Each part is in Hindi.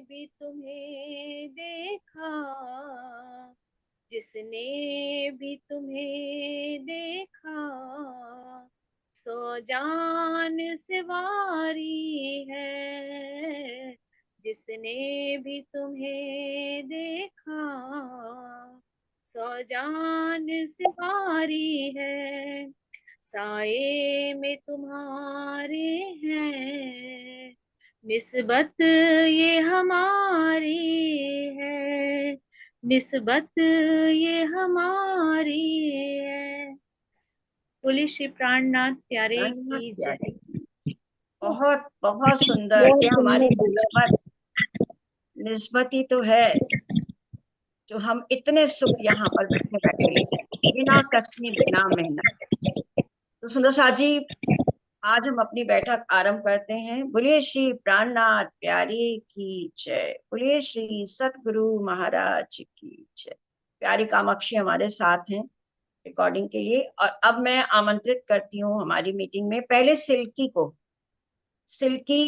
भी तुम्हें देखा, जिसने भी तुम्हें देखा, सौ जान सवारी है। जिसने भी तुम्हें देखा, सौ जान सवारी है। साए में तुम्हारे हैं, निस्बत ये हमारी है, निस्बत ये हमारी है। बोले श्री प्राणनाथ प्यारे धन्यवाद की जय। प्यारे। बहुत बहुत सुंदर। बहुत ये हमारी सुंदर बोला। निस्बत, निस्बत ही तो है जो हम इतने सुख यहाँ पर बैठे बैठे लेते हैं, बिना कसमी बिना मेहनत। तो सुंदर साथ जी, आज हम अपनी बैठक आरंभ करते हैं। बोलिए श्री प्राणनाथ प्यारे की जय, बोलिए श्री सतगुरु महाराज की जय। प्यारी कामाक्षी हमारे साथ हैं रिकॉर्डिंग के लिए। और अब मैं आमंत्रित करती हूँ हमारी मीटिंग में पहले सिल्की को। सिल्की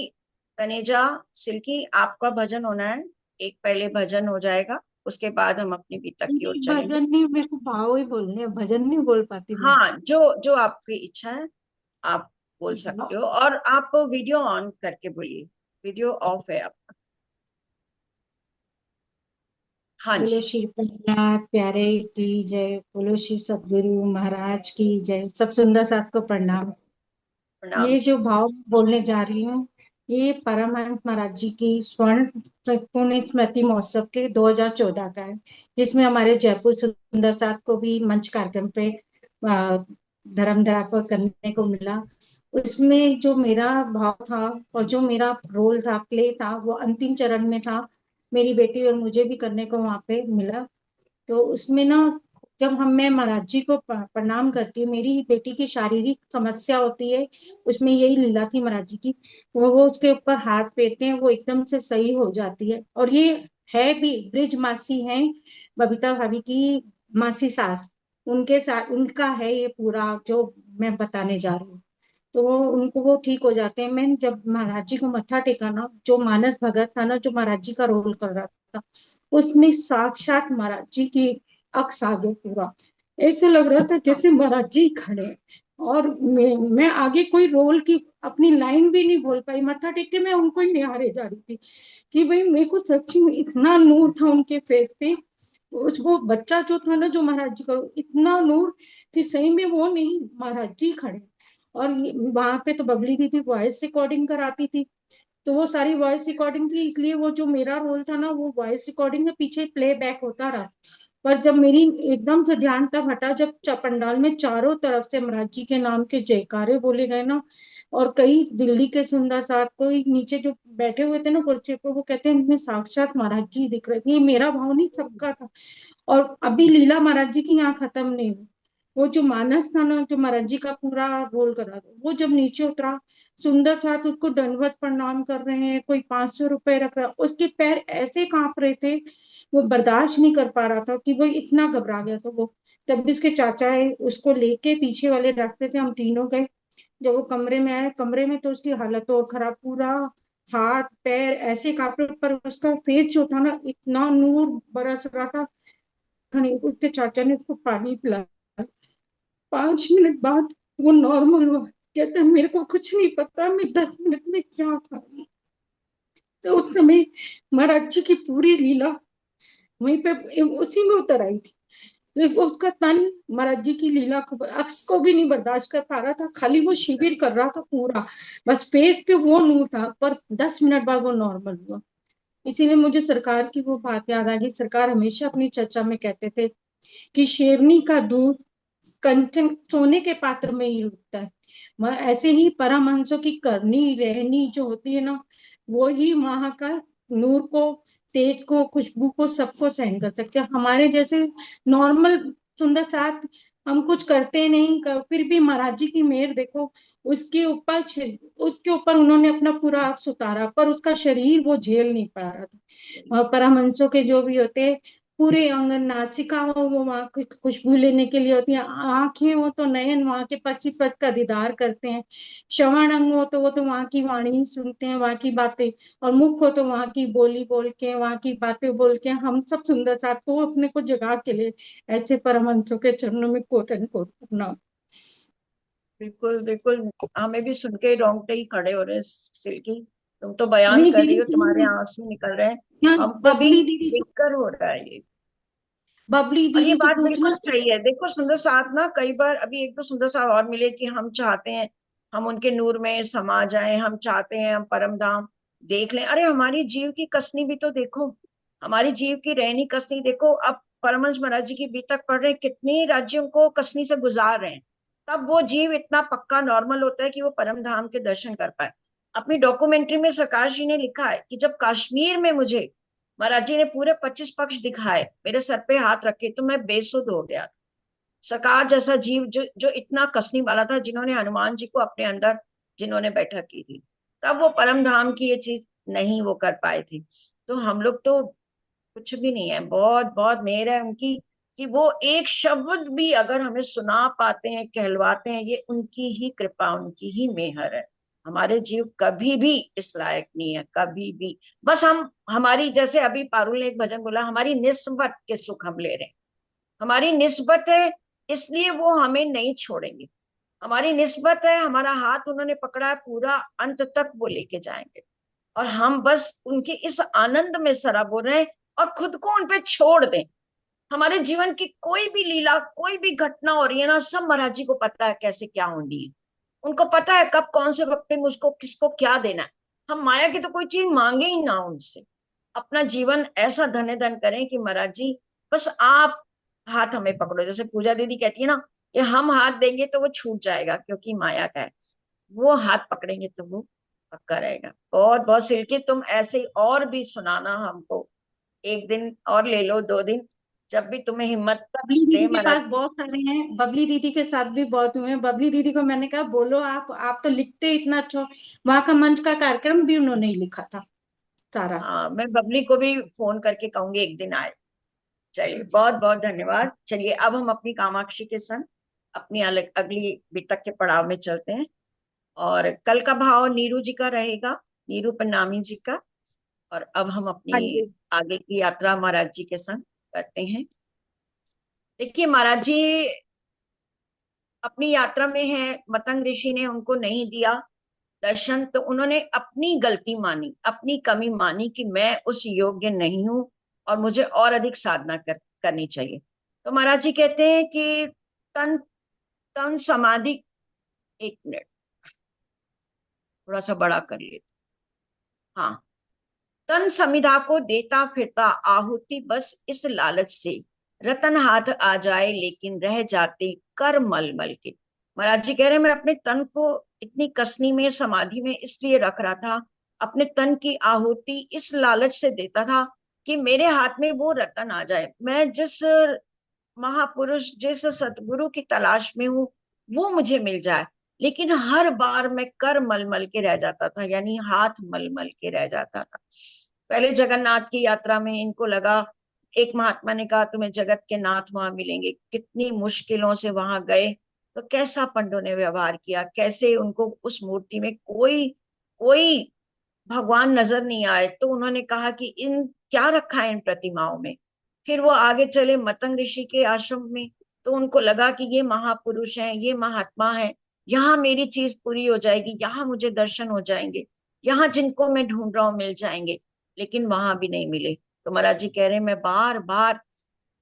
कनेजा, सिल्की आपका भजन होना है। एक पहले भजन हो जाएगा, उसके बाद हम अपनी बीतक की ओर नहीं, चलेंगे। भजन नहीं, मेरे को भाव ही बोलने हैं, भजन नहीं बोल पाती मैं। हाँ, जो जो आपकी इच्छा है आप बोल सकते हो। और आप वीडियो ऑन करके बोलिए, वीडियो ऑफ है आपका। हाँ बोलो जी। श्री प्रभुनाथ प्यारे की जय, बोलो श्री सतगुरु महाराज की जय। सब सुंदर साथ को प्रणाम। प्रणाम ये जी। जो भाव बोलने जा रही हूँ, ये परमहंस महाराज जी की स्वर्ण पुण्य स्मृति महोत्सव के 2014 का है, जिसमें हमारे जयपुर सुंदर साथ को भी मंच कार्यक्रम पे धर्मधरा पर करने को मिला। उसमें जो मेरा भाव था और जो मेरा रोल था, प्ले था, वो अंतिम चरण में था। मेरी बेटी और मुझे भी करने को वहां पे मिला। तो उसमें ना, जब मैं महाराज जी को प्रणाम करती हूँ, मेरी बेटी की शारीरिक समस्या होती है, उसमें यही लीला थी महाराज जी की। वो उसके ऊपर हाथ फेरते हैं, वो एकदम से सही हो जाती है। और ये है भी ब्रिज मासी हैं, बबीता भाभी की मासी सास, उनके साथ उनका है ये पूरा जो मैं बताने जा रही हूँ। तो वो उनको वो ठीक हो जाते हैं। मैं जब महाराज जी को मत्था टेका ना, जो मानस भगत था ना, जो महाराज जी का रोल कर रहा था, उसमें साक्षात महाराज जी की अक्स आ गए पूरा। ऐसे लग रहा था जैसे महाराज जी खड़े हैं। और मैं आगे कोई रोल की अपनी लाइन भी नहीं बोल पाई, मत्था टेक के मैं उनको ही निहारे जा रही थी कि भाई मेरे को सच्ची में इतना नूर था उनके फेस पे। उस वो बच्चा जो था ना, जो महाराज जी का, इतना नूर कि सही में वो नहीं, महाराज जी खड़े। और वहां पे तो बबली दीदी वॉइस रिकॉर्डिंग कराती थी, तो वो सारी वॉइस रिकॉर्डिंग थी, इसलिए वो जो मेरा रोल था ना, वो वॉइस रिकॉर्डिंग के पीछे प्लेबैक होता रहा। पर जब मेरी एकदम से ध्यान तब हटा, जब पंडाल में चारों तरफ से महाराज जी के नाम के जयकारे बोले गए ना, और कई दिल्ली के सुंदर साथ कोई नीचे जो बैठे हुए थे ना कुर्सी पे, वो कहते हैं इनमें साक्षात महाराज जी दिख रहे थे। ये मेरा भाव नहीं, सबका था। और अभी लीला महाराज जी की यहाँ खत्म नहीं हुई। वो जो मानस था ना, जो महाराज जी का पूरा रोल कर रहा था, वो जब नीचे उतरा, सुंदर साथ उसको दंडवत प्रणाम कर रहे हैं, कोई 500 रुपए रख रहा, उसके पैर ऐसे कांप रहे थे, वो बर्दाश्त नहीं कर पा रहा था कि वो इतना घबरा गया था वो। तब भी उसके चाचा है, उसको लेके पीछे वाले रास्ते से हम तीनों गए। जब वो कमरे में आए, कमरे में तो उसकी हालत और खराब, पूरा हाथ पैर ऐसे कांप रहे, पर उसका फेस जो था ना, इतना नूर बरस रहा था। खनी उसके चाचा ने उसको पानी पिलाया। 5 मिनट बाद वो नॉर्मल हुआ। कहता है मेरे को कुछ नहीं पता, मैं 10 मिनट में क्या था। तो उस समय महाराज जी की पूरी लीला वहीं पे उसी में उतर आई थी। लेकिन उसका तन महाराज जी की लीला को, अक्स को भी नहीं बर्दाश्त कर पा रहा था, खाली वो शिविर कर रहा था पूरा। बस फेस पे वो नूर था, पर 10 मिनट बाद वो नॉर्मल हुआ। इसीलिए मुझे सरकार की वो बात याद आ गई। सरकार हमेशा अपनी चर्चा में कहते थे कि शेरनी का दूध कंचन सोने के पात्र में ही उगता है। ऐसे ही परमहंसों की करनी रहनी जो होती है ना, वो ही वहां का नूर को, तेज को, खुशबू को, सबको सहन कर सकते हैं। हमारे जैसे नॉर्मल सुंदर साथ हम कुछ करते नहीं फिर भी महाराज जी की मेहर देखो। उसके ऊपर उसके ऊपर उन्होंने अपना पूरा अक्स उतारा, पर उसका शरीर वो झेल नहीं पा रहा था। और परमहंसों के जो भी होते, पूरे अंग, नासिका हो वो वहाँ की खुशबू लेने के लिए होती है, आंखें हो तो नयन वहाँ के पक्षी पथ का दीदार करते हैं, श्रवण अंग हो तो वो तो वहाँ की वाणी सुनते हैं, वहाँ की बातें, और मुख हो तो वहाँ की बोली बोल के, वहाँ की बातें बोल के हम सब सुंदर साथ को अपने को जगा के लिए ऐसे परमहंसों के चरणों में कोट एंड कोट अपना। बिल्कुल बिल्कुल, हमें भी सुन के रोंगटे ही खड़े हो रहे हैं सिल्की। तुम तो बयान नहीं कर रही दीदी, हो, तुम्हारे आंसू निकल रहे हैं। यहाँ हमको भी बबली दीदी से, देखकर हो रहा है ये। बबली और ये दीदी से बात बिल्कुल पूछना। सही है। देखो सुंदर साथ ना, कई बार अभी एक तो सुंदर साथ और मिले कि हम चाहते हैं हम उनके नूर में समा जाएं, हम चाहते हैं हम परम धाम देख लें। अरे हमारी जीव की कसनी भी तो देखो, हमारी जीव की रहनी कसनी देखो। अब परमहंस महाराज जी की बीतक पढ़ रहे हैं, कितने राज्यों को कसनी से गुजार रहे हैं, तब वो जीव इतना पक्का नॉर्मल होता है कि वो परम धाम के दर्शन कर पाए। अपनी डॉक्यूमेंट्री में सरकार जी ने लिखा है कि जब कश्मीर में मुझे महाराज जी ने पूरे 25 पक्ष दिखाए, मेरे सर पे हाथ रखे, तो मैं बेसुध हो गया। सरकार जैसा जीव जो जो इतना कसने वाला था, जिन्होंने हनुमान जी को अपने अंदर जिन्होंने बैठक की थी, तब वो परम धाम की ये चीज नहीं वो कर पाए थे। तो हम लोग तो कुछ भी नहीं है, बहुत बहुत मेहर है उनकी कि वो एक शब्द भी अगर हमें सुना पाते हैं, कहलवाते हैं, ये उनकी ही कृपा, उनकी ही मेहर है। हमारे जीव कभी भी इस लायक नहीं है, कभी भी। बस हम हमारी, जैसे अभी पारुल ने एक भजन बोला, हमारी निस्बत के सुख हम ले रहे हैं। हमारी निस्बत है, इसलिए वो हमें नहीं छोड़ेंगे। हमारी निस्बत है, हमारा हाथ उन्होंने पकड़ा है, पूरा अंत तक वो लेके जाएंगे। और हम बस उनके इस आनंद में सराबोर रहें और खुद को उन पे छोड़ दें। हमारे जीवन की कोई भी लीला, कोई भी घटना हो रही है ना, सब महाराज जी को पता है कैसे क्या होनी है। उनको पता है कब कौन से वक्त पे मुझको किसको क्या देना है। हम माया की तो कोई चीज मांगे ही ना उनसे। अपना जीवन ऐसा धन्य धन करें कि महाराज जी बस आप हाथ हमें पकड़ो। जैसे पूजा दीदी कहती है ना, ये हम हाथ देंगे तो वो छूट जाएगा क्योंकि माया का है, वो हाथ पकड़ेंगे तो वो पक्का रहेगा। बहुत बहुत सिल्की, तुम ऐसे ही और भी सुनाना हमको। एक दिन और ले लो, 2 दिन, जब भी तुम्हें हिम्मत बबली दे दीदी के महाराज पास जी। बहुत सारे हैं, बबली दीदी के साथ भी बहुत हुए हैं। बबली दीदी को मैंने कहा बोलो, आप तो लिखते इतना अच्छा, वहां का मंच का कार्यक्रम भी उन्होंने ही लिखा था सारा। हाँ, मैं बबली को भी फोन करके कहूंगी एक दिन आए। चलिए, बहुत बहुत धन्यवाद। चलिए अब हम अपनी कामाक्षी के संग अपनी अलग अगली बितक के पड़ाव में चलते हैं। और कल का भाव नीरू जी का रहेगा, नीरू पन्नामी जी का। और अब हम हाँ अपनी जी। आगे की यात्रा महाराज जी के संग करते हैं। देखिए महाराज जी अपनी यात्रा में है, मतंग ऋषि ने उनको नहीं दिया दर्शन, तो उन्होंने अपनी गलती मानी, अपनी कमी मानी कि मैं उस योग्य नहीं हूं और मुझे और अधिक साधना करनी चाहिए। तो महाराज जी कहते हैं कि तन तन समाधि, 1 मिनट थोड़ा सा बड़ा कर ले। हाँ, तन समिधा को देता फिरता आहुति बस इस लालच से, रतन हाथ आ जाए लेकिन रह जाते कर मल मल के। महाराज जी कह रहे हैं मैं अपने तन को इतनी कसनी में, समाधि में इसलिए रख रहा था, अपने तन की आहुति इस लालच से देता था कि मेरे हाथ में वो रतन आ जाए, मैं जिस महापुरुष, जिस सतगुरु की तलाश में हूँ वो मुझे मिल जाए। लेकिन हर बार मैं कर मलमल के रह जाता था, यानी हाथ मलमल के रह जाता था। पहले जगन्नाथ की यात्रा में इनको लगा, एक महात्मा ने कहा तुम्हें जगत के नाथ वहां मिलेंगे, कितनी मुश्किलों से वहां गए, तो कैसा पंडों ने व्यवहार किया, कैसे उनको उस मूर्ति में कोई कोई भगवान नजर नहीं आए, तो उन्होंने कहा कि इन क्या रखा है इन प्रतिमाओं में। फिर वो आगे चले मतंग ऋषि के आश्रम में, तो उनको लगा कि ये महापुरुष हैं, ये महात्मा हैं, यहाँ मेरी चीज पूरी हो जाएगी, यहाँ मुझे दर्शन हो जाएंगे, यहाँ जिनको मैं ढूंढ रहा हूँ मिल जाएंगे। लेकिन वहां भी नहीं मिले। तो महाराज जी कह रहे हैं मैं बार बार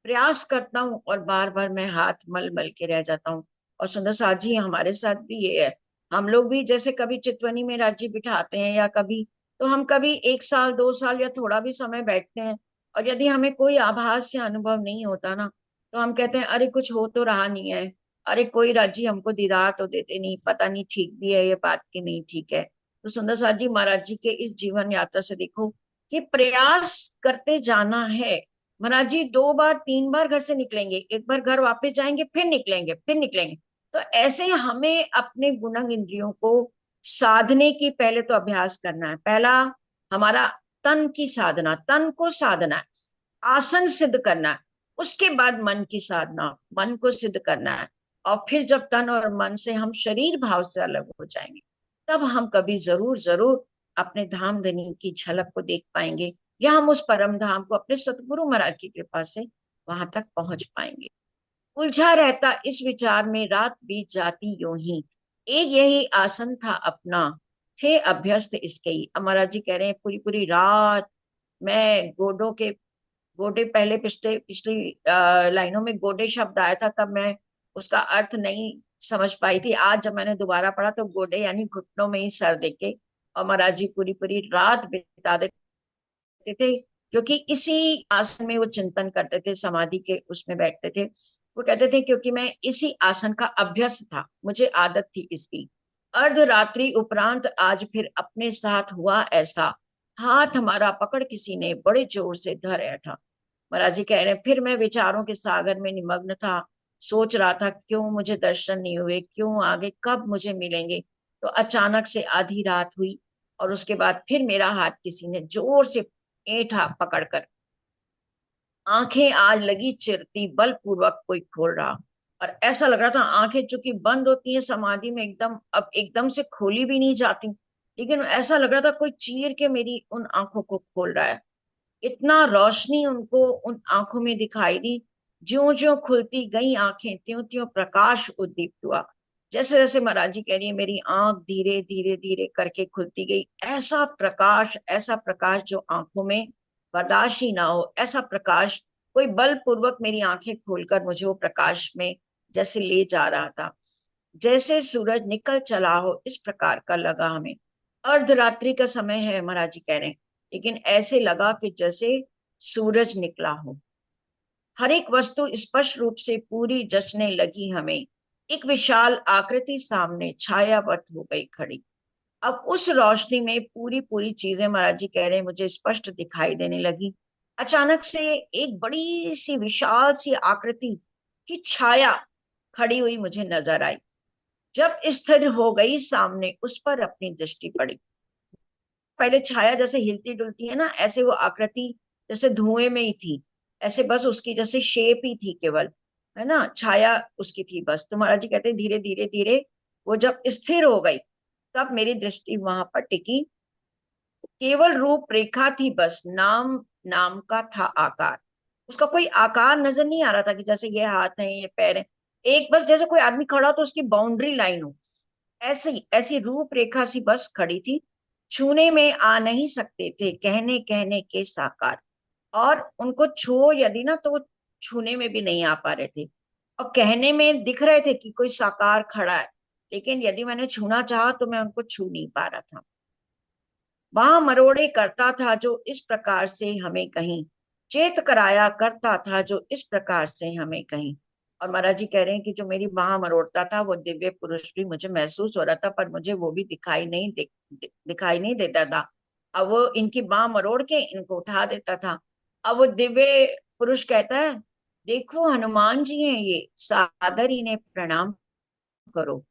प्रयास करता हूँ और बार बार मैं हाथ मल मल के रह जाता हूँ। और सुंदर साथ जी हमारे साथ भी ये है। हम लोग भी जैसे कभी चितवनी में राज्य बिठाते हैं या कभी, तो हम कभी 1 साल 2 साल या थोड़ा भी समय बैठते हैं, और यदि हमें कोई आभास या अनुभव नहीं होता ना, तो हम कहते हैं अरे कुछ हो तो रहा नहीं है, अरे कोई राज्य हमको दीदार तो देते नहीं, पता नहीं ठीक भी है ये बात की नहीं ठीक है। तो सुंदर साथ जी महाराज जी के इस जीवन यात्रा से देखो कि प्रयास करते जाना है। महाराज जी 2 बार 3 बार घर से निकलेंगे, एक बार घर वापस जाएंगे, फिर निकलेंगे, फिर निकलेंगे। तो ऐसे हमें अपने गुणंग इंद्रियों को साधने की पहले तो अभ्यास करना है। पहला हमारा तन की साधना, तन को साधना है। आसन सिद्ध करना है, उसके बाद मन की साधना, मन को सिद्ध करना है। और फिर जब तन और मन से हम शरीर भाव से अलग हो जाएंगे, तब हम कभी जरूर जरूर अपने धाम धनी की झलक को देख पाएंगे, या हम उस परम धाम को अपने सतगुरु महाराज की कृपा से वहां तक पहुंच पाएंगे। उलझा रहता इस विचार में रात बीत जाती यूं ही, एक यही आसन था अपना, थे अभ्यस्त इसके ही। अमरा जी कह रहे हैं पूरी पूरी रात मैं गोडों के, गोडे पहले पिछले पिछली लाइनों में गोडे शब्द आया था, तब मैं उसका अर्थ नहीं समझ पाई थी। आज जब मैंने दोबारा पढ़ा तो गोडे यानी घुटनों में ही सर देके और महाराज जी पूरी पूरी रात बिता देते थे, क्योंकि इसी आसन में वो चिंतन करते थे, समाधि के उसमें बैठते थे। वो कहते थे क्योंकि मैं इसी आसन का अभ्यस्त था, मुझे आदत थी इसकी। अर्धरात्रि उपरांत आज फिर अपने साथ हुआ ऐसा, हाथ हमारा पकड़ किसी ने बड़े जोर से धर बैठा। महाराज जी कह रहे हैं फिर मैं विचारों के सागर में निमग्न था, सोच रहा था क्यों मुझे दर्शन नहीं हुए, क्यों आगे कब मुझे मिलेंगे। तो अचानक से आधी रात हुई और उसके बाद फिर मेरा हाथ किसी ने जोर से ऐंठा पकड़कर, आंखें आज लगी चिरती बलपूर्वक कोई खोल रहा। और ऐसा लग रहा था आंखें चूंकि बंद होती है समाधि में एकदम, अब एकदम से खोली भी नहीं जाती, लेकिन ऐसा लग रहा था कोई चीर के मेरी उन आंखों को खोल रहा है। इतना रोशनी उनको उन आंखों में दिखाई दी, ज्यों ज्यों खुलती गई आंखें त्यों त्यों प्रकाश उद्दीप्त हुआ। जैसे जैसे महाराज जी कह रही है मेरी आंख धीरे धीरे धीरे करके खुलती गई, ऐसा प्रकाश जो आंखों में बर्दाश्त ही ना हो, ऐसा प्रकाश कोई बलपूर्वक मेरी आंखें खोलकर मुझे वो प्रकाश में जैसे ले जा रहा था, जैसे सूरज निकल चला हो, इस प्रकार का लगा हमें। अर्धरात्रि का समय है महाराज जी कह रहे हैं, लेकिन ऐसे लगा कि जैसे सूरज निकला हो। हर एक वस्तु स्पष्ट रूप से पूरी जचने लगी हमें, एक विशाल आकृति सामने छायावत हो गई खड़ी। अब उस रोशनी में पूरी पूरी चीजें महाराज जी कह रहे हैं मुझे स्पष्ट दिखाई देने लगी। अचानक से एक बड़ी सी विशाल सी आकृति की छाया खड़ी हुई मुझे नजर आई। जब स्थिर हो गई सामने, उस पर अपनी दृष्टि पड़ी। पहले छाया जैसे हिलती डुलती है ना, ऐसे वो आकृति जैसे धुएं में ही थी, ऐसे बस उसकी जैसे शेप ही थी केवल, है ना, छाया उसकी थी बस। तो महाराज जी कहते हैं धीरे धीरे धीरे वो जब स्थिर हो गई, तब मेरी दृष्टि वहां पर टिकी। केवल रूप रेखा थी बस, नाम नाम का था आकार, उसका कोई आकार नजर नहीं आ रहा था कि जैसे ये हाथ है ये पैर है, एक बस जैसे कोई आदमी खड़ा हो तो उसकी बाउंड्री लाइन हो, ऐसी ऐसी रूपरेखा सी बस खड़ी थी। छूने में आ नहीं सकते थे, कहने कहने के साकार, और उनको छुओ यदि ना तो वो छूने में भी नहीं आ पा रहे थे, और कहने में दिख रहे थे कि कोई साकार खड़ा है, लेकिन यदि मैंने छूना चाहा तो मैं उनको छू नहीं पा रहा था। वहां मरोड़े करता था जो इस प्रकार से हमें कहीं, चेत कराया करता था जो इस प्रकार से हमें कहीं। और महाराज जी कह रहे हैं कि जो मेरी बाह मरोड़ता था वो दिव्य पुरुष भी मुझे महसूस हो रहा था, पर मुझे वो भी दिखाई नहीं देता था। अब वो इनकी बाह मरोड़ के इनको उठा देता था। अब वो दिव्य पुरुष कहता है देखो हनुमान जी हैं ये, सादर इन्हें प्रणाम करो,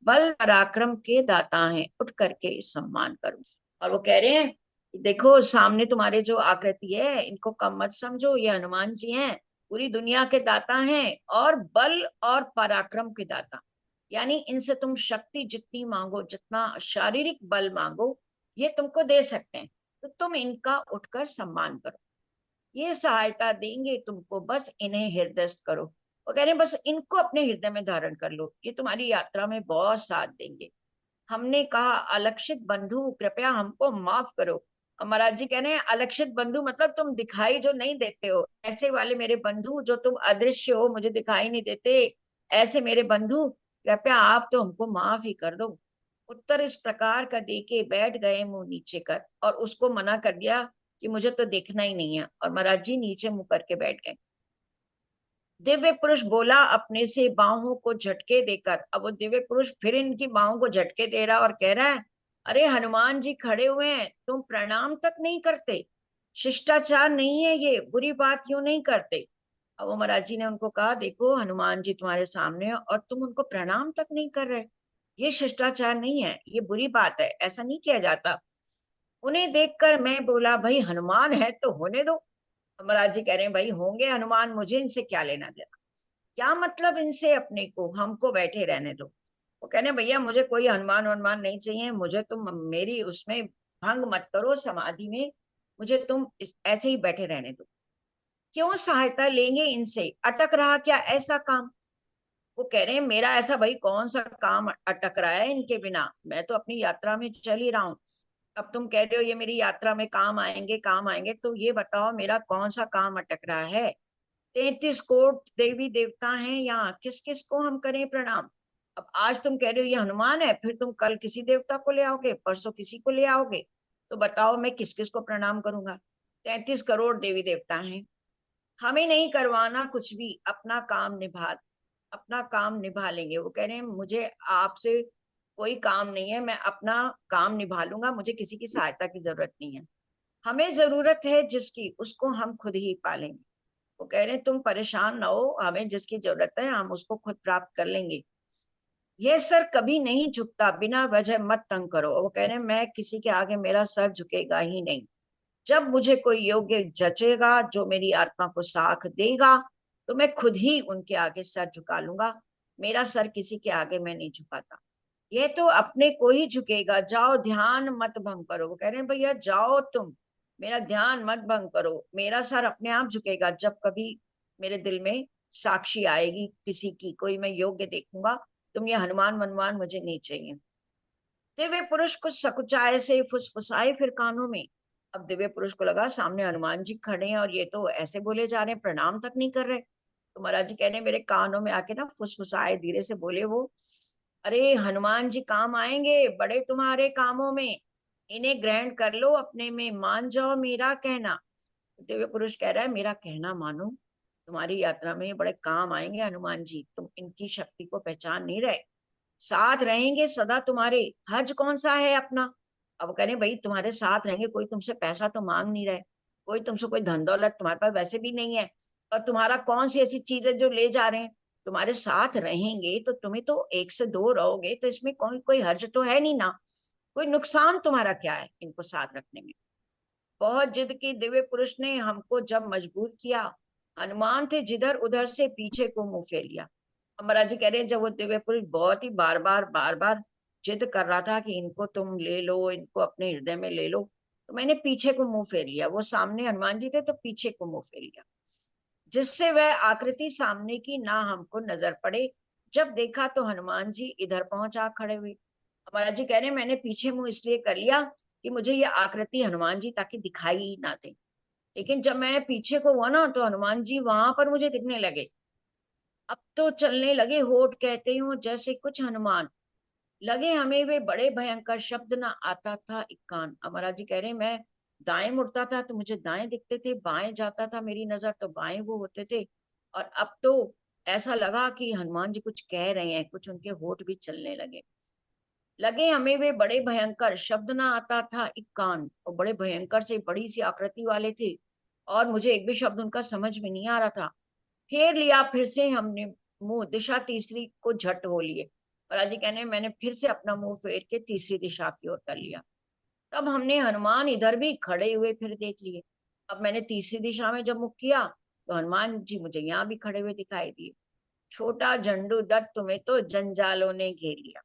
बल पराक्रम के दाता हैं, उठ करके सम्मान करो। और वो कह रहे हैं कि देखो सामने तुम्हारे जो आकृति है इनको कम मत समझो, ये हनुमान जी हैं, पूरी दुनिया के दाता हैं, और बल और पराक्रम के दाता, यानी इनसे तुम शक्ति जितनी मांगो, जितना शारीरिक बल मांगो, ये तुमको दे सकते हैं, तो तुम इनका उठकर सम्मान करो, ये सहायता देंगे तुमको, बस इन्हें हृदयस्थ करो। वो कह रहे हैं बस इनको अपने हृदय में धारण कर लो, ये तुम्हारी यात्रा में बहुत साथ देंगे। हमने कहा अलक्षित बंधु कृपया हमको माफ करो। और महाराज जी कह रहे हैं अलक्षित बंधु मतलब तुम दिखाई जो नहीं देते हो, ऐसे वाले मेरे बंधु जो तुम अदृश्य हो, मुझे दिखाई नहीं देते, ऐसे मेरे बंधु कृपया आप तो हमको माफ ही कर दो। उत्तर इस प्रकार का दे के बैठ गए मुंह नीचे कर, और उसको मना कर दिया कि मुझे तो देखना ही नहीं है, और महाराज जी नीचे मुंह करके बैठ गए। दिव्य पुरुष बोला अपने से बाहों को झटके देकर। अब वो दिव्य पुरुष फिर इनकी बाहों को झटके दे रहा और कह रहा है अरे हनुमान जी खड़े हुए हैं, तुम प्रणाम तक नहीं करते, शिष्टाचार नहीं है ये, बुरी बात यूं नहीं करते। अब वो महाराज जी ने उनको कहा देखो हनुमान जी तुम्हारे सामने है और तुम उनको प्रणाम तक नहीं कर रहे, ये शिष्टाचार नहीं है, ये बुरी बात है, ऐसा नहीं किया जाता। उन्हें देखकर मैं बोला भाई हनुमान है तो होने दो, महाराज जी कह रहे हैं भाई होंगे हनुमान, मुझे इनसे क्या लेना देना, क्या मतलब इनसे, अपने को हमको बैठे रहने दो। वो कहने भैया मुझे कोई हनुमान वनुमान नहीं चाहिए, मुझे तुम मेरी उसमें भंग मत करो समाधि में, मुझे तुम ऐसे ही बैठे रहने दो। क्यों सहायता लेंगे इनसे, अटक रहा क्या ऐसा काम। वो कह रहे हैं मेरा ऐसा भाई कौन सा काम अटक रहा है इनके बिना, मैं तो अपनी यात्रा में चल ही रहा हूँ। अब तुम कह रहे हो ये मेरी यात्रा में काम आएंगे काम आएंगे, तो ये बताओ मेरा कौन सा काम अटक रहा है। 33 कोट देवी देवता हैं यहाँ, किस किस को हम करें प्रणाम। अब आज तुम कह रहे हो ये हनुमान है, फिर तुम कल किसी देवता को ले आओगे, परसों किसी को ले आओगे, तो बताओ मैं किस किस को प्रणाम करूंगा। 33 करोड़ देवी देवता हैं, हमें नहीं करवाना कुछ भी, अपना काम निभा, अपना काम निभा लेंगे। वो कह रहे हैं मुझे आपसे कोई काम नहीं है, मैं अपना काम निभा लूंगा, मुझे किसी की सहायता की जरूरत नहीं है। हमें जरूरत है जिसकी, उसको हम खुद ही पालेंगे। वो कह रहे हैं तुम परेशान ना हो, हमें जिसकी जरूरत है हम उसको खुद प्राप्त कर लेंगे। ये सर कभी नहीं झुकता, बिना वजह मत तंग करो। वो कह रहे हैं मैं किसी के आगे मेरा सर झुकेगा ही नहीं। जब मुझे कोई योग्य जचेगा जो मेरी आत्मा को साख देगा, तो मैं खुद ही उनके आगे सर झुका लूंगा। मेरा सर किसी के आगे मैं नहीं झुकाता, ये तो अपने को ही झुकेगा। जाओ ध्यान मत भंग करो। वो कह रहे हैं भैया जाओ तुम, मेरा ध्यान मत भंग करो, मेरा सर अपने आप झुकेगा जब कभी मेरे दिल में साक्षी आएगी किसी की, कोई मैं योग्य देखूंगा। तुम ये हनुमान मनमान मुझे नहीं चाहिए। दिव्य पुरुष कुछ सकुचाए से फुसफुसाए फिर कानों में। अब दिव्य पुरुष को लगा सामने हनुमान जी खड़े हैं और ये तो ऐसे बोले जा रहे हैं, प्रणाम तक नहीं कर रहे। तो महाराज जी कह रहे हैं मेरे कानों में आके ना फुसफुसाए, धीरे से बोले वो, अरे हनुमान जी काम आएंगे बड़े तुम्हारे कामों में, इन्हें ग्रहण कर लो अपने में, मान जाओ मेरा कहना। दिव्य पुरुष कह रहा है मेरा कहना मानो, तुम्हारी यात्रा में ये बड़े काम आएंगे हनुमान जी, तुम इनकी शक्ति को पहचान नहीं रहे, साथ रहेंगे सदा तुम्हारे। हज कौन सा है अपना। अब कह रहे भाई तुम्हारे साथ रहेंगे, कोई तुमसे पैसा तो मांग नहीं रहे, कोई तुमसे कोई धन दौलत तुम्हारे पास वैसे भी नहीं है, और तुम्हारा कौन सी ऐसी चीज है जो ले जा रहे हैं, तुम्हारे साथ रहेंगे तो तुम्हें तो एक से दो रहोगे, तो इसमें कोई कोई हर्ज तो है नहीं ना, कोई नुकसान तुम्हारा क्या है इनको साथ रखने में। बहुत जिद की दिव्य पुरुष ने हमको जब मजबूर किया, हनुमान थे जिधर उधर से पीछे को मुंह फेर लिया। महाराज जी कह रहे हैं जब वो दिव्य पुरुष बहुत ही बार बार जिद कर रहा था कि इनको तुम ले लो, इनको अपने हृदय में ले लो, तो मैंने पीछे को मुंह फेर लिया। वो सामने हनुमान जी थे तो पीछे को मुंह फेर लिया, जिससे वह आकृति सामने की ना हमको नजर पड़े। जब देखा तो हनुमान जी इधर पहुंच आ खड़े हुए। महाराज जी कह रहे हैं मैंने पीछे मुंह इसलिए कर लिया कि मुझे ये आकृति हनुमान जी ताकि दिखाई ही ना दे, लेकिन जब मैं पीछे को हुआ ना तो हनुमान जी वहां पर मुझे दिखने लगे। अब तो चलने लगे होठ कहते हो जैसे कुछ हनुमान, लगे हमें वे बड़े भयंकर, शब्द ना आता था एक कान। महाराज जी कह रहे हैं मैं दाएं मुड़ता था तो मुझे दाएं दिखते थे, बाएं जाता था मेरी नजर तो बाएं वो होते थे। और अब तो ऐसा लगा कि हनुमान जी कुछ कह रहे हैं, कुछ उनके होठ भी चलने लगे। लगे हमें वे बड़े भयंकर, शब्द ना आता था एक कान, और बड़े भयंकर से बड़ी सी आकृति वाले थे, और मुझे एक भी शब्द उनका समझ में नहीं आ रहा था। फेर लिया फिर से हमने मुंह, दिशा तीसरी को झट हो लिए। और जी कहने मैंने फिर से अपना मुंह फेर के तीसरी दिशा की ओर कर लिया। तब हमने हनुमान इधर भी खड़े हुए फिर देख लिए। अब मैंने तीसरी दिशा में जब मुख किया तो हनुमान जी मुझे यहाँ भी खड़े हुए दिखाई दिए। छोटा झंडू दत्त तुम्हें तो जंजालों ने घेर लिया।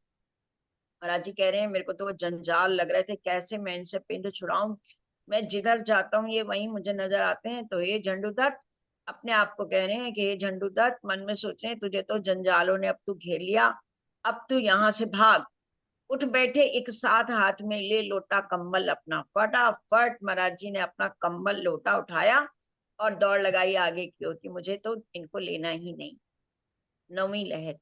महाराज जी कह रहे हैं मेरे को तो वो जंजाल लग रहे थे, कैसे मैं इनसे पिंड छुड़ाऊं। मैं जिधर जाता हूँ ये वहीं मुझे नजर आते हैं। तो ये झंडूदत्त अपने आप को कह रहे हैं कि ये झंडूदत्त मन में सोच रहे हैं तुझे तो जंजालों ने अब तू घेर लिया, अब तू यहाँ से भाग। उठ बैठे एक साथ, हाथ में ले लोटा कंबल अपना, फटाफट महाराज जी ने अपना कंबल लोटा उठाया और दौड़ लगाई आगे की ओर कि मुझे तो इनको लेना ही नहीं। नौवीं लहर,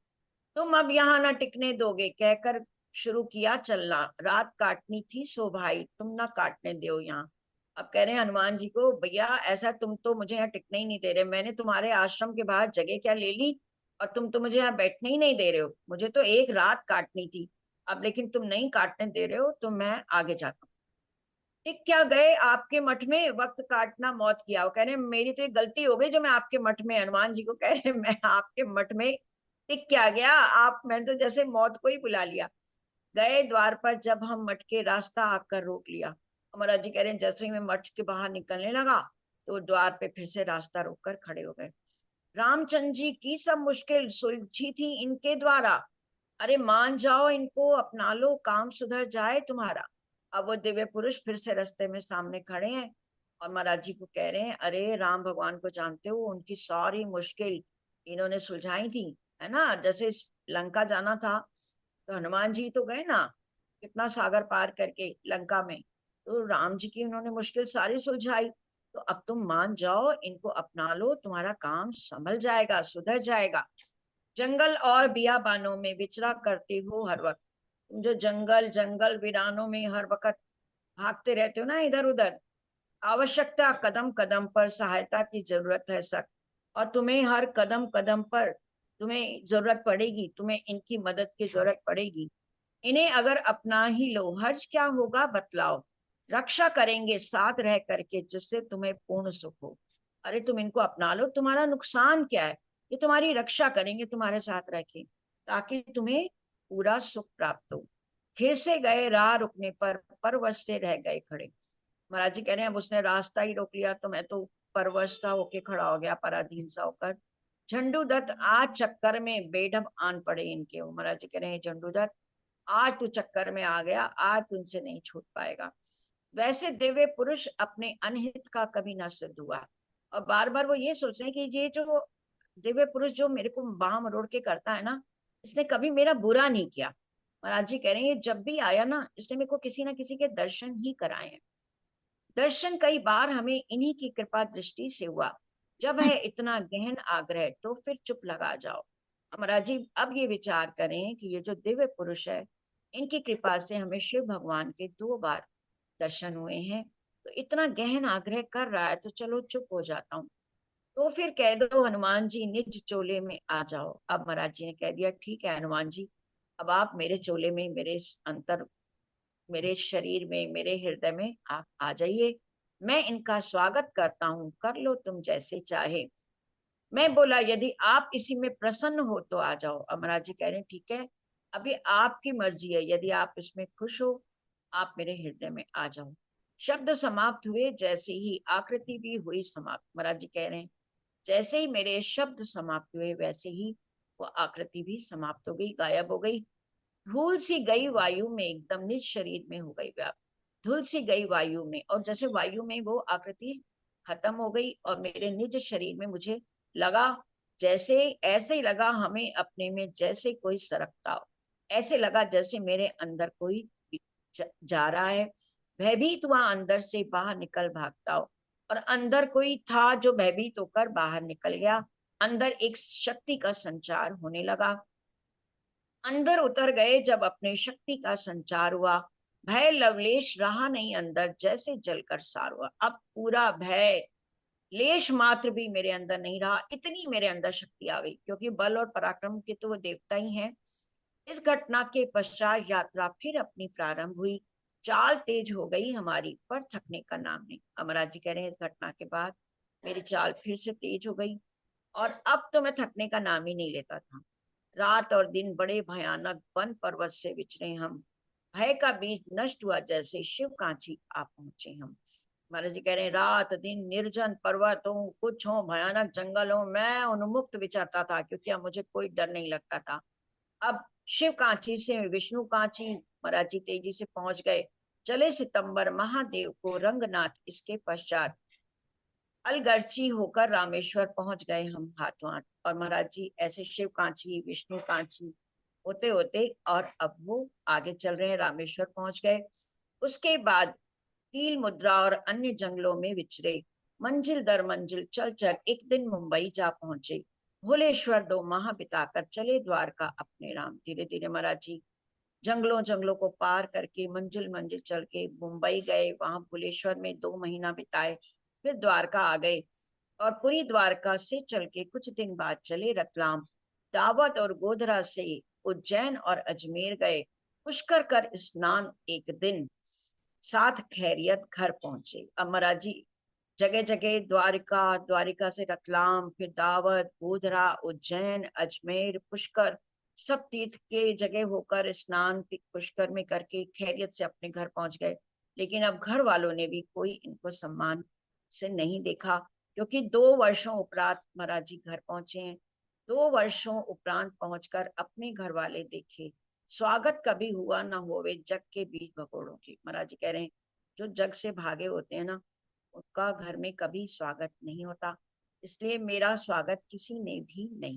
तुम अब यहाँ ना टिकने दोगे कहकर शुरू किया चलना, रात काटनी थी सो भाई तुम ना काटने दो यहाँ। अब कह रहे हैं हनुमान जी को भैया ऐसा तुम तो मुझे यहाँ टिकने ही नहीं दे रहे, मैंने तुम्हारे आश्रम के बाहर जगह क्या ले ली, और तुम तो मुझे यहाँ बैठने ही नहीं दे रहे हो, मुझे तो एक रात काटनी थी। अब लेकिन तुम नहीं काटने दे रहे हो तो मैं आगे जाता हूँ। टिक क्या गए आपके मठ में, वक्त काटना मौत किया। वो कह रहे हैं मेरी तो एक गलती हो गई जो मैं आपके मठ में, हनुमान जी को कह रहे हैं मैं आपके मठ में टिक क्या गया, आप मैंने तो जैसे मौत को ही बुला लिया। गए द्वार पर जब हम मठ के, रास्ता आकर रोक लिया। महाराज जी कह रहे हैं जैसे ही मैं मठ के बाहर निकलने लगा तो द्वार पे फिर से रास्ता रोककर खड़े हो गए। रामचंद्र जी की सब मुश्किल सुलझी थी इनके द्वारा। अरे मान जाओ, इनको अपना लो, काम सुधर जाए तुम्हारा। अब वो दिव्य पुरुष फिर से रास्ते में सामने खड़े हैं और महाराज जी को कह रहे हैं, अरे राम भगवान को जानते हो, उनकी सारी मुश्किल इन्होंने सुलझाई थी, है ना। जैसे लंका जाना था तो हनुमान जी तो गए ना, कितना सागर पार करके लंका में, तो राम जी की उन्होंने मुश्किल सारी सुलझाई। तो अब तुम मान जाओ, इनको अपना लो, तुम्हारा काम संभल जाएगा, सुधर जाएगा। जंगल और बियाबानों में विचरा करते हो हर वक्त, तुम जो जंगल जंगल वीरानों में हर वक्त भागते रहते हो ना इधर उधर, आवश्यकता कदम कदम पर सहायता की जरूरत है सक, और तुम्हें हर कदम कदम पर तुम्हें जरूरत पड़ेगी, तुम्हें इनकी मदद की जरूरत पड़ेगी। इन्हें अगर अपना ही लो, हर्ज क्या होगा बतलाओ, रक्षा करेंगे साथ रह करके जिससे तुम्हें पूर्ण सुख हो। अरे तुम इनको अपना लो, तुम्हारा नुकसान क्या है, ये तुम्हारी रक्षा करेंगे तुम्हारे साथ रह के, ताकि तुम्हें पूरा सुख प्राप्त हो। फिर से गए राह रुकने पर परवश से रह गए खड़े। महाराज जी कह रहे हैं, अब उसने रास्ता ही रोक लिया तो मैं तो परवश सा होके खड़ा हो गया, पराधीन सा होकर। झंडूदत्त आज चक्कर में बेढब आन पड़े इनके। वो महाराज जी कह रहे हैं, झंडूदत्त आज तू चक्कर में आ गया, आज तुमसे नहीं छूट पाएगा। वैसे दिव्य पुरुष अपने अनहित का कभी न सिद्ध हुआ। और बार बार वो ये सोच रहे हैं कि ये जो दिव्य पुरुष जो मेरे को बाह मरोड़ के करता है ना, इसने कभी मेरा बुरा नहीं किया। महाराज जी कह रहे हैं, ये जब भी आया ना, इसने मेरे को किसी ना किसी के दर्शन ही कराए हैं। दर्शन कई बार हमें इन्हीं की कृपा दृष्टि से हुआ। जब है इतना गहन आग्रह तो फिर चुप लगा जाओ। महाराज जी अब ये विचार करें कि ये जो दिव्य पुरुष है, इनकी कृपा से हमें शिव भगवान के 2 बार दर्शन हुए हैं, तो इतना गहन आग्रह कर रहा है तो चलो चुप हो जाता हूँ। तो फिर कह दो हनुमान जी निज चोले में आ जाओ। अब महाराज जी ने कह दिया, ठीक है हनुमान जी, अब आप मेरे चोले में, मेरे अंतर, मेरे शरीर में, मेरे हृदय में आप आ जाइए। मैं इनका स्वागत करता हूँ, कर लो तुम जैसे चाहे। मैं बोला, यदि आप इसी में प्रसन्न हो तो आ जाओ। अमराज जी कह रहे हैं, ठीक है, अभी आपकी मर्जी है, यदि आप इसमें खुश हो, आप मेरे हृदय में आ जाओ। शब्द समाप्त हुए, जैसे ही आकृति भी हुई समाप्त। महाराज जी कह रहे हैं, जैसे ही मेरे शब्द समाप्त हुए, वैसे ही वो आकृति भी समाप्त हो गई, गायब हो गई। धूल सी गई वायु में, एकदम निज शरीर में हो गई व्याप्त। धूल सी गई वायु में, और जैसे वायु में वो आकृति खत्म हो गई और मेरे निज शरीर में मुझे लगा, जैसे ऐसे ही लगा हमें अपने में जैसे कोई सरकता हो। ऐसे लगा जैसे मेरे अंदर कोई जा रहा है, भयभीत हुआ अंदर से बाहर निकल भागता हो। और अंदर कोई था जो भयभीत होकर बाहर निकल गया। अंदर एक शक्ति का संचार होने लगा। अंदर उतर गए जब अपने शक्ति का संचार हुआ, भय लवलेश रहा नहीं अंदर, जैसे जलकर सार हुआ। अब पूरा भय लेश मात्र भी मेरे अंदर नहीं रहा, इतनी मेरे अंदर शक्ति आ गई, क्योंकि बल और पराक्रम के तो वो देवता ही हैं। इस घटना के पश्चात यात्रा फिर अपनी प्रारंभ हुई। चाल तेज हो गई हमारी, पर थकने का नाम नहीं। अमराज जी कह रहे हैं, इस घटना के बाद मेरी चाल फिर से तेज हो गई और अब तो मैं थकने का नाम ही नहीं लेता था। रात और दिन बड़े भयानक वन पर्वत से विचरे हम, भय का बीज नष्ट हुआ, जैसे शिव कांची आ पहुंचे हम। महाराज जी कह रहे हैं, रात दिन निर्जन पर्वत हो, कुछ हो, भयानक जंगल हो, मैं उन्मुक्त विचरता था, क्योंकि अब मुझे कोई डर नहीं लगता था। अब शिव कांची से विष्णु कांची महाराज जी तेजी से पहुंच गए। चले सितंबर महादेव को रंगनाथ, इसके पश्चात अलगर्ची होकर रामेश्वर पहुंच गए हम हाथों हाथ। और महाराज जी ऐसे शिव कांची विष्णु कांची होते होते और अब वो आगे चल रहे हैं, रामेश्वर पहुंच गए। उसके बाद कील मुद्रा और अन्य जंगलों में विचरे, मंजिल दर मंजिल चल चल एक दिन मुंबई जा पहुंचे। भोलेश्वर 2 माह बिताकर चले द्वारका अपने राम। धीरे धीरे महाराज जी जंगलों जंगलों को पार करके मंजिल मंजिल चल के मुंबई गए, वहां भुवनेश्वर में 2 महीना बिताए, फिर द्वारका आ गए। और पूरी द्वारका से चल के कुछ दिन बाद चले रतलाम, दावत और गोधरा से उज्जैन और अजमेर गए, पुष्कर कर स्नान एक दिन, साथ खैरियत घर पहुंचे। अब महाराज जी जगह जगह द्वारिका, द्वारिका से रतलाम, फिर दावत, गोधरा, उज्जैन, अजमेर, पुष्कर, सब तीर्थ के जगह होकर स्नान पुष्कर में करके खैरियत से अपने घर पहुंच गए। लेकिन अब घर वालों ने भी कोई इनको सम्मान से नहीं देखा, क्योंकि 2 वर्षों उपरांत महाराज जी घर पहुंचे हैं। 2 वर्षों उपरांत पहुंचकर अपने घर वाले देखे, स्वागत कभी हुआ ना होवे जग के बीच भगोड़ों की। महाराज जी कह रहे हैं जो जग से भागे होते हैं ना, उनका घर में कभी स्वागत नहीं होता, इसलिए मेरा स्वागत किसी ने भी नहीं